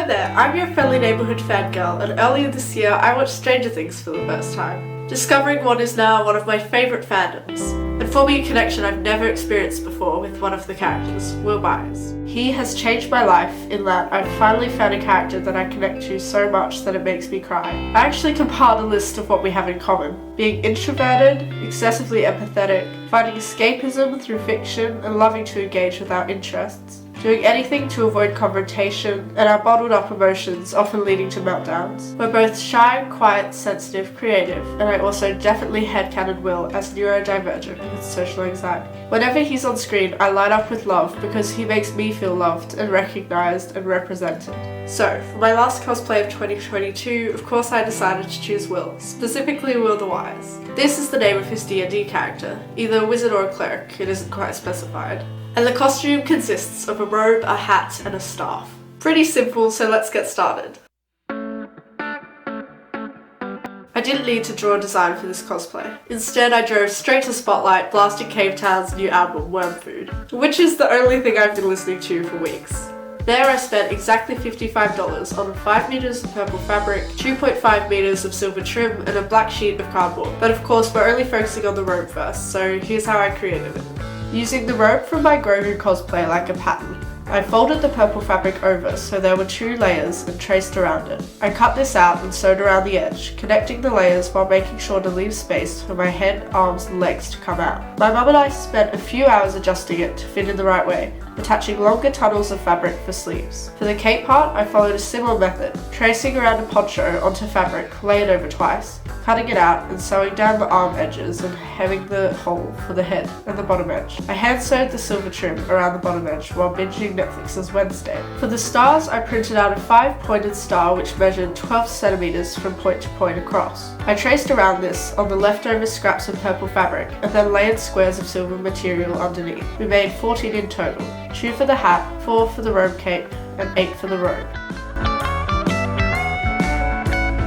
Hi there, I'm your friendly neighbourhood fangirl, and earlier this year I watched Stranger Things for the first time, discovering what is now one of my favourite fandoms, and forming a connection I've never experienced before with one of the characters, Will Byers. He has changed my life in that I've finally found a character that I connect to so much that it makes me cry. I actually compiled a list of what we have in common: being introverted, excessively empathetic, finding escapism through fiction, and loving to engage with our interests. Doing anything to avoid confrontation, and our bottled up emotions often leading to meltdowns. We're both shy, quiet, sensitive, creative, and I also definitely headcanon Will as neurodivergent with social anxiety. Whenever he's on screen, I light up with love because he makes me feel loved and recognised and represented. So, for my last cosplay of 2022, of course I decided to choose Will, specifically Will the Wise. This is the name of his D&D character, either a wizard or a cleric, it isn't quite specified. And the costume consists of a robe, a hat, and a staff. Pretty simple, so let's get started. I didn't need to draw a design for this cosplay. Instead, I drove straight to Spotlight, blasting Cavetown's new album, Worm Food, which is the only thing I've been listening to for weeks. There I spent exactly $55 on 5 meters of purple fabric, 2.5 meters of silver trim, and a black sheet of cardboard. But of course, we're only focusing on the robe first, so here's how I created it. Using the robe from my Grogu cosplay like a pattern, I folded the purple fabric over so there were 2 layers and traced around it. I cut this out and sewed around the edge, connecting the layers while making sure to leave space for my head, arms and legs to come out. My mum and I spent a few hours adjusting it to fit in the right way, attaching longer tunnels of fabric for sleeves. For the cape part, I followed a similar method, tracing around a poncho onto fabric, layered over twice, cutting it out and sewing down the arm edges and hemming the hole for the head and the bottom edge. I hand sewed the silver trim around the bottom edge while binging Netflix's Wednesday. For the stars, I printed out a 5-pointed star which measured 12 centimeters from point to point across. I traced around this on the leftover scraps of purple fabric and then layered squares of silver material underneath. We made 14 in total, 2 for the hat, 4 for the robe cape, and 8 for the robe.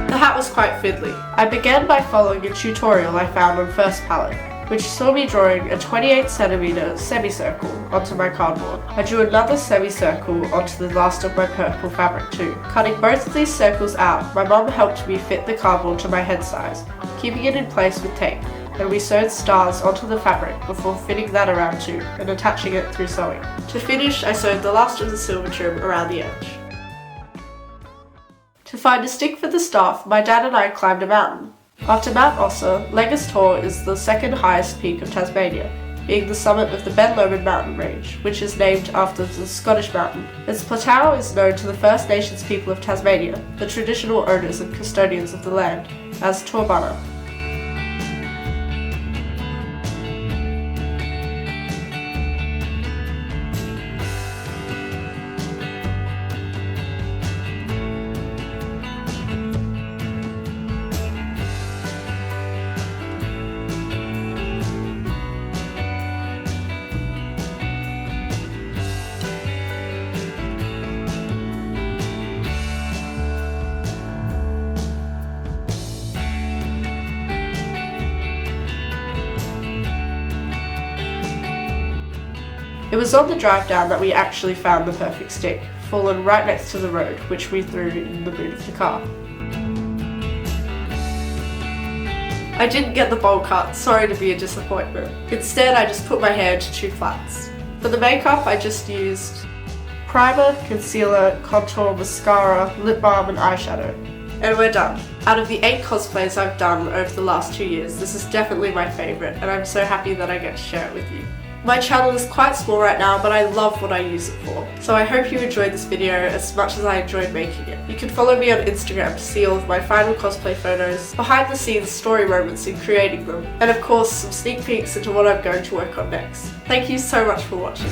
The hat was quite fiddly. I began by following a tutorial I found on First Palette, which saw me drawing a 28cm semicircle onto my cardboard. I drew another semicircle onto the last of my purple fabric too. Cutting both of these circles out, my mum helped me fit the cardboard to my head size, keeping it in place with tape, and we sewed stars onto the fabric before fitting that around too, and attaching it through sewing. To finish, I sewed the last of the silver trim around the edge. To find a stick for the staff, my dad and I climbed a mountain. After Mount Ossa, Leggus Tor is the second highest peak of Tasmania, being the summit of the Ben Lomond mountain range, which is named after the Scottish mountain. Its plateau is known to the First Nations people of Tasmania, the traditional owners and custodians of the land, as Torbana. It was on the drive down that we actually found the perfect stick, fallen right next to the road, which we threw in the boot of the car. I didn't get the bowl cut, sorry to be a disappointment. Instead, I just put my hair into 2 flats. For the makeup, I just used primer, concealer, contour, mascara, lip balm and eyeshadow. And we're done. Out of the 8 cosplays I've done over the last 2 years, this is definitely my favourite, and I'm so happy that I get to share it with you. My channel is quite small right now, but I love what I use it for. So I hope you enjoyed this video as much as I enjoyed making it. You can follow me on Instagram to see all of my final cosplay photos, behind the scenes story moments in creating them, and of course some sneak peeks into what I'm going to work on next. Thank you so much for watching.